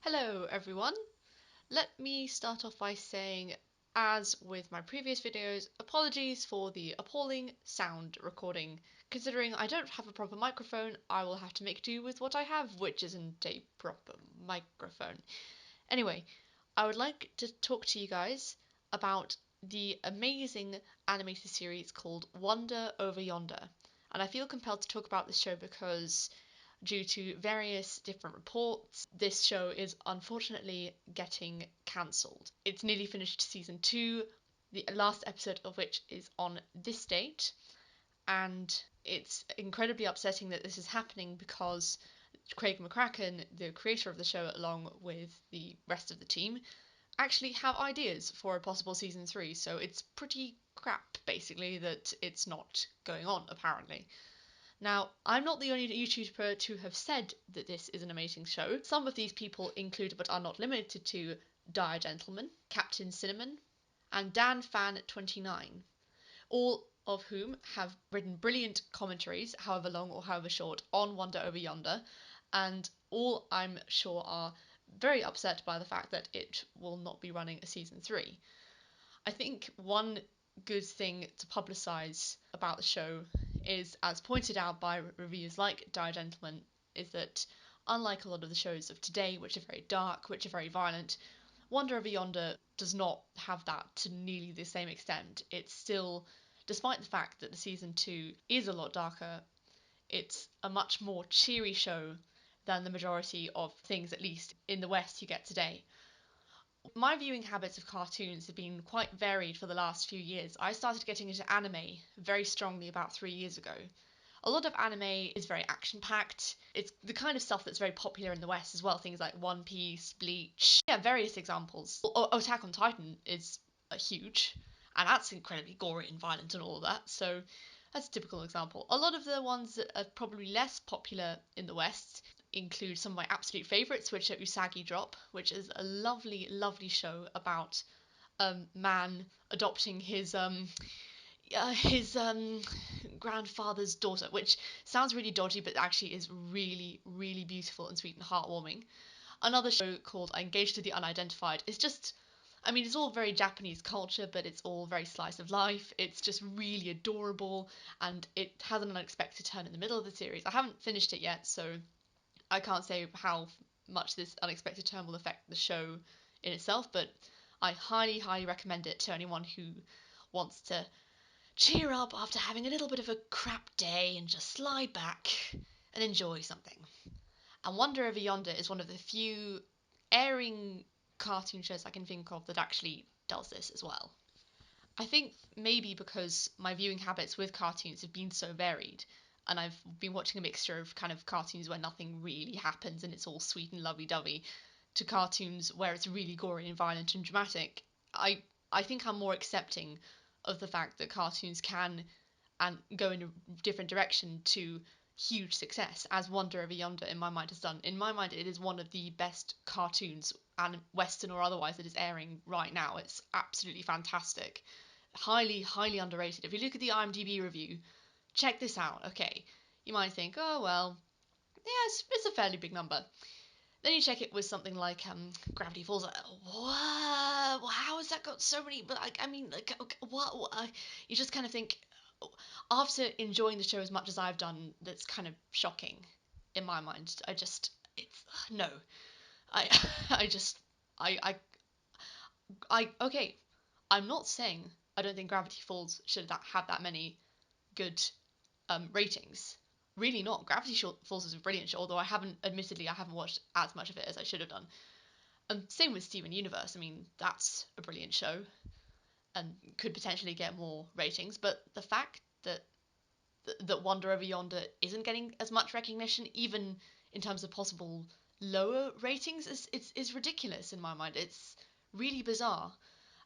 Hello everyone! Let me start off by saying, as with my previous videos, apologies for the appalling sound recording. Considering I don't have a proper microphone, I will have to make do with what I have, which isn't a proper microphone. Anyway, I would like to talk to you guys about the amazing animated series called Wonder Over Yonder. And I feel compelled to talk about this show because due to various different reports, this show is unfortunately getting cancelled. It's nearly finished season 2, the last episode of which is on this date, and it's incredibly upsetting that this is happening because Craig McCracken, the creator of the show, along with the rest of the team, actually have ideas for a possible season 3, so it's pretty crap, basically, that it's not going on, apparently. Now, I'm not the only YouTuber to have said that this is an amazing show. Some of these people include, but are not limited to, Dire Gentleman, Captain Cinnamon, and DanFan29, all of whom have written brilliant commentaries, however long or however short, on Wonder Over Yonder, and all, I'm sure, are very upset by the fact that it will not be running a season 3. I think one good thing to publicise about the show is, as pointed out by reviews like Dire Gentleman, is that unlike a lot of the shows of today, which are very dark, which are very violent, Wonder Over Yonder does not have that to nearly the same extent. It's still, despite the fact that the season 2 is a lot darker, it's a much more cheery show than the majority of things, at least in the West, you get today. My viewing habits of cartoons have been quite varied for the last few years. I started getting into anime very strongly about 3 years ago. A lot of anime is very action packed. It's the kind of stuff that's very popular in the West as well, things like One Piece, Bleach. Yeah, various examples. Attack on Titan is huge, and that's incredibly gory and violent and all of that, so that's a typical example. A lot of the ones that are probably less popular in the West include some of my absolute favourites, which are Usagi Drop, which is a lovely, lovely show about a man adopting his grandfather's daughter, which sounds really dodgy, but actually is really, really beautiful and sweet and heartwarming. Another show called Engaged to the Unidentified is just, I mean, it's all very Japanese culture, but it's all very slice of life. It's just really adorable, and it has an unexpected turn in the middle of the series. I haven't finished it yet, so I can't say how much this unexpected turn will affect the show in itself, but I highly, highly recommend it to anyone who wants to cheer up after having a little bit of a crap day and just slide back and enjoy something. And Wonder Over Yonder is one of the few airing cartoon shows I can think of that actually does this as well. I think maybe because my viewing habits with cartoons have been so varied, and I've been watching a mixture of kind of cartoons where nothing really happens and it's all sweet and lovey-dovey, to cartoons where it's really gory and violent and dramatic, I think I'm more accepting of the fact that cartoons can and go in a different direction to huge success, as Wonder Over Yonder in my mind has done. In my mind, it is one of the best cartoons, and Western or otherwise, that is airing right now. It's absolutely fantastic. Highly, highly underrated. If you look at the IMDb review, check this out. Okay, you might think, oh well, yeah, it's a fairly big number. Then you check it with something like Gravity Falls. Like, what? Well, how has that got so many? But I mean, like, okay, what? You just kind of think, after enjoying the show as much as I've done, that's kind of shocking in my mind. It's no. I, I just, okay. I'm not saying I don't think Gravity Falls should have that many good ratings. Really not. Falls is a brilliant show, although admittedly, I haven't watched as much of it as I should have done. Same with Steven Universe. I mean, that's a brilliant show and could potentially get more ratings. But the fact that Wonder Over Yonder isn't getting as much recognition, even in terms of possible lower ratings, is ridiculous in my mind. It's really bizarre.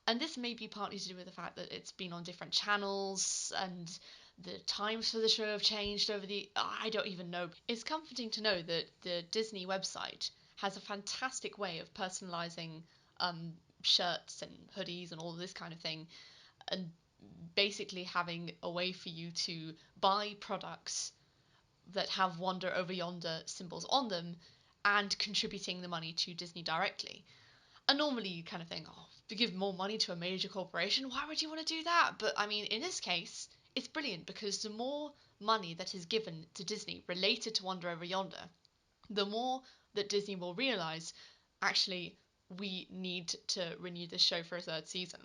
And this may be partly to do with the fact that it's been on different channels and the times for the show have changed over the. I don't even know. It's comforting to know that the Disney website has a fantastic way of personalizing um, shirts and hoodies and all of this kind of thing, and basically having a way for you to buy products that have Wonder Over Yonder symbols on them and contributing the money to Disney directly. And normally you kind of think, oh, if you give more money to a major corporation, why would you want to do that? But I mean, in this case, it's brilliant because the more money that is given to Disney related to Wonder Over Yonder, the more that Disney will realize, actually, we need to renew this show for a third season.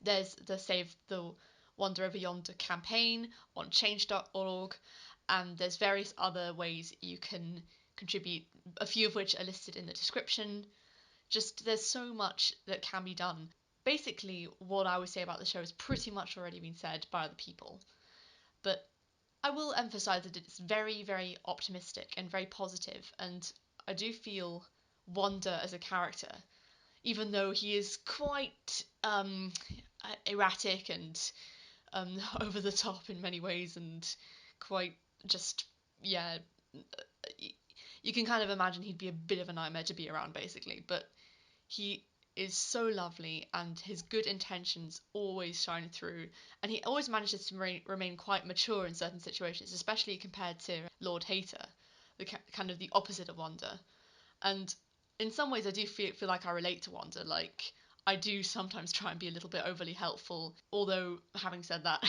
There's the Save the Wonder Over Yonder campaign on change.org, and there's various other ways you can contribute, a few of which are listed in the description. Just there's so much that can be done. Basically, what I would say about the show has pretty much already been said by other people, but I will emphasize that it's very, very optimistic and very positive, and I do feel Wonder as a character, even though he is quite erratic and over the top in many ways, and quite just, yeah, you can kind of imagine he'd be a bit of a nightmare to be around, basically, but he is so lovely, and his good intentions always shine through, and he always manages to remain quite mature in certain situations, especially compared to Lord Hater, the kind of the opposite of Wanda. And in some ways, I do feel like I relate to Wanda. Like, I do sometimes try and be a little bit overly helpful, although, having said that,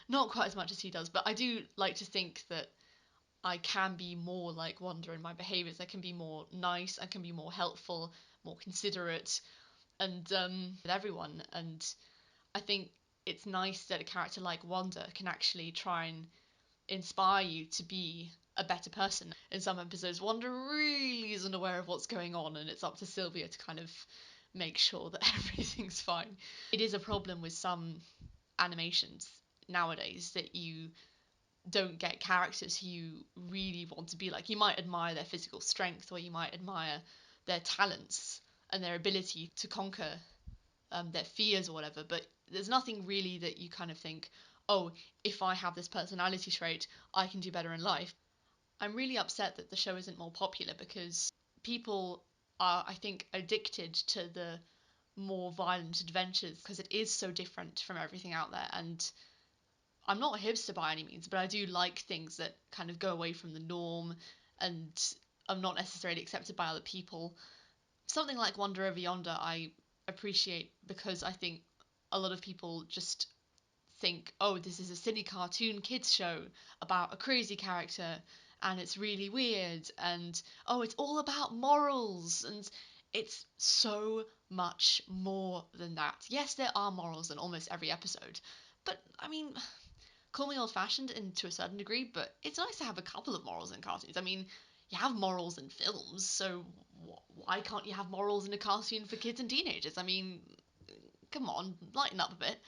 not quite as much as he does. But I do like to think that I can be more like Wanda in my behaviours. I can be more nice, I can be more helpful, more considerate, and with everyone. And I think it's nice that a character like Wanda can actually try and inspire you to be a better person. In some episodes, Wanda really isn't aware of what's going on, and it's up to Sylvia to kind of make sure that everything's fine. It is a problem with some animations nowadays that you don't get characters who you really want to be like. You might admire their physical strength, or you might admire their talents and their ability to conquer their fears or whatever, but there's nothing really that you kind of think, oh, if I have this personality trait, I can do better in life. I'm really upset that the show isn't more popular because people are, I think, addicted to the more violent adventures because it is so different from everything out there. And I'm not a hipster by any means, but I do like things that kind of go away from the norm and are not necessarily accepted by other people. Something like Wonder Over Yonder I appreciate because I think a lot of people just think, oh, this is a silly cartoon kids show about a crazy character and it's really weird, and oh, it's all about morals, and it's so much more than that. Yes, there are morals in almost every episode, but I mean, call me old fashioned and to a certain degree, but it's nice to have a couple of morals in cartoons. I mean, you have morals in films, so why can't you have morals in a cartoon for kids and teenagers? I mean, come on, lighten up a bit.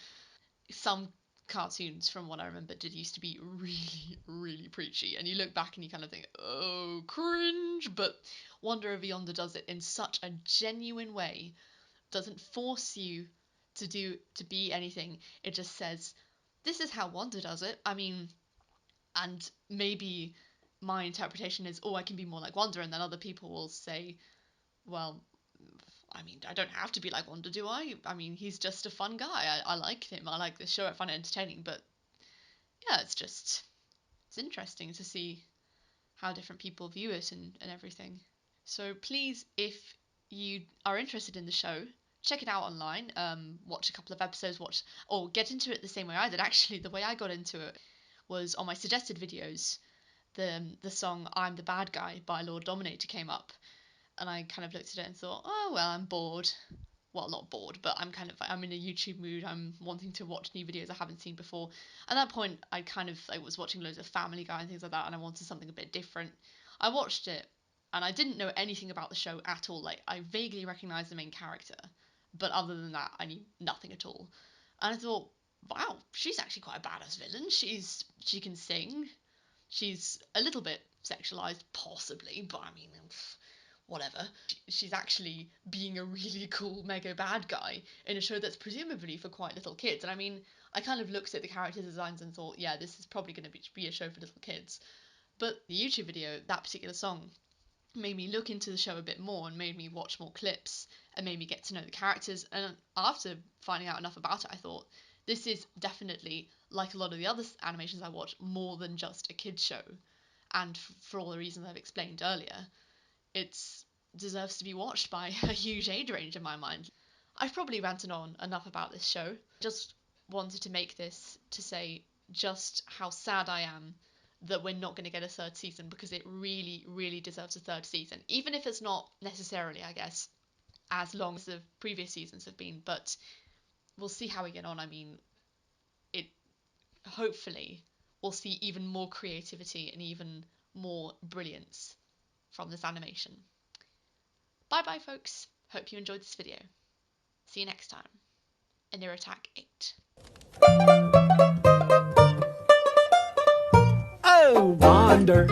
Some cartoons, from what I remember, did used to be really, really preachy, and you look back and you kind of think, oh, cringe, but Wonder Over Yonder does it in such a genuine way, doesn't force you to be anything. It just says, this is how Wanda does it. I mean, and maybe my interpretation is, oh, I can be more like Wanda, and then other people will say, well, I mean, I don't have to be like Wanda, do I? I mean, he's just a fun guy. I like him. I like the show. I find it entertaining. But yeah, it's interesting to see how different people view it and everything. So please, if you are interested in the show, check it out online. Watch a couple of episodes. Or get into it the same way I did. Actually, the way I got into it was on my suggested videos. The song "I'm the Bad Guy" by Lord Dominator came up, and I kind of looked at it and thought, oh well, I'm bored. Well, not bored, but I'm in a YouTube mood. I'm wanting to watch new videos I haven't seen before. At that point, I was watching loads of Family Guy and things like that, and I wanted something a bit different. I watched it, and I didn't know anything about the show at all. Like, I vaguely recognised the main character, but other than that, I knew nothing at all. And I thought, wow, she's actually quite a badass villain. She can sing. She's a little bit sexualized, possibly, but I mean, whatever. She's actually being a really cool mega bad guy in a show that's presumably for quite little kids. And I mean, I kind of looked at the character designs and thought, yeah, this is probably going to be a show for little kids. But the YouTube video, that particular song, made me look into the show a bit more and made me watch more clips and made me get to know the characters. And after finding out enough about it, I thought, this is definitely, like a lot of the other animations I watch, more than just a kids show. And for all the reasons I've explained earlier, it deserves to be watched by a huge age range in my mind. I've probably ranted on enough about this show. Just wanted to make this to say just how sad I am that we're not going to get a third season, because it really, really deserves a third season. Even if it's not necessarily, I guess, as long as the previous seasons have been, but we'll see how we get on. I mean, it hopefully we'll see even more creativity and even more brilliance from this animation. Bye bye, folks. Hope you enjoyed this video. See you next time. Near Attack 8. Oh, wander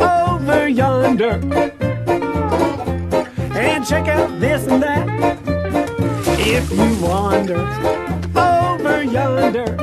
over yonder and check out this and that. If you wander over yonder,